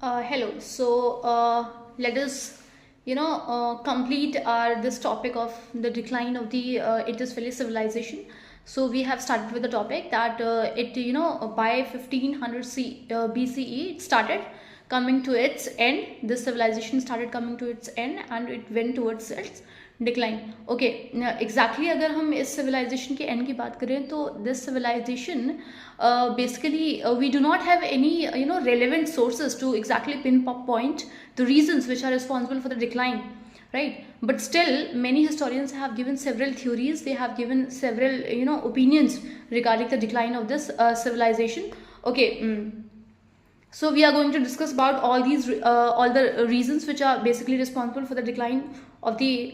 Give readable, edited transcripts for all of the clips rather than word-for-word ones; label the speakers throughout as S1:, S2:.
S1: Hello. Let us, complete our this topic of the decline of the Indus Valley civilization. So we have started with the topic that by 1500 BCE it started coming to its end. This civilization started coming to its end and it went towards its decline okay exactly अगर हम इस civilisation के and की बात करें तो this civilisation basically we do not have any relevant sources to exactly pinpoint the reasons which are responsible for the decline, right? But still many historians have given several theories, they have given several opinions regarding the decline of this civilization. Okay. So we are going to discuss about all the reasons which are basically responsible for the decline of the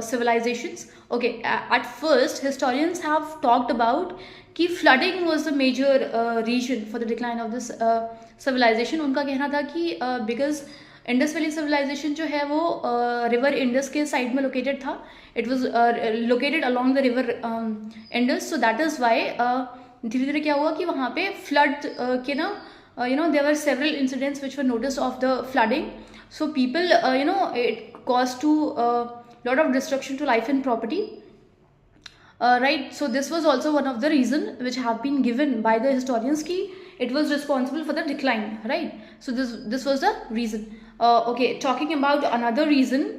S1: civilizations. Okay, at first historians have talked about कि flooding was the major reason for the decline of this civilization. उनका कहना था कि because Indus valley civilisation जो है वो river Indus के side में लोकेटेड था. It was located along the river Indus. So that is why धीरे धीरे क्या हुआ कि वहाँ पे फ्लड के ना there were several incidents which were noticed of the flooding. So people it caused to lot of destruction to life and property, right? So this was also one of the reason which have been given by the historians ki it was responsible for the decline, right? So this was the reason. Okay, talking about another reason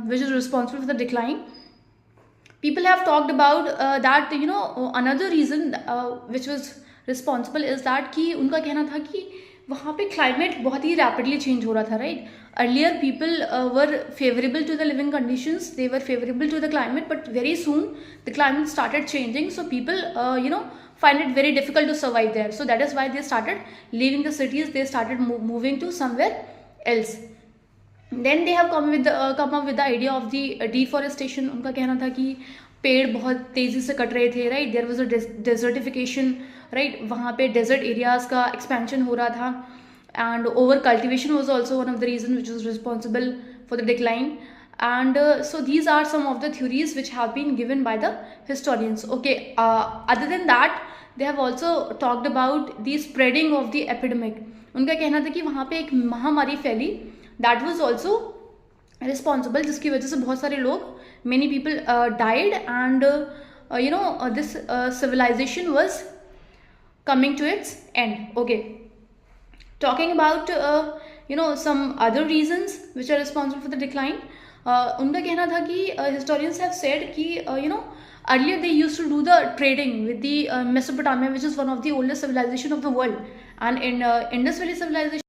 S1: which is responsible for the decline, people have talked about that another reason which was responsible is that कि उनका कहना था कि वहाँ पे climate बहुत ही rapidly change हो रहा था, right? Earlier people were favourable to the living conditions, they were favourable to the climate, but very soon the climate started changing. So people find it very difficult to survive there. So that is why they started leaving the cities, they started moving to somewhere else. Then they have come up with the idea of the deforestation. उनका कहना था कि पेड़ बहुत तेज़ी से cut रहे थे, right? There was a desertification, right? वहाँ पे डेजर्ट एरियाज़ का एक्सपेंशन हो रहा था. And over cultivation was also one of the reason which was responsible for the decline. And so these are some of the theories which have been given by the historians. Okay, other than that they have also talked about the spreading of the epidemic. उनका कहना था कि वहाँ पे एक महामारी फैली, that was also responsible, जिसकी वजह से बहुत सारे लोग, many people died, and this civilization was coming to its end. Okay, talking about some other reasons which are responsible for the decline. उनका कहना था कि historians have said कि earlier they used to do the trading with the Mesopotamia, which is one of the oldest civilization of the world, and in Indus Valley civilization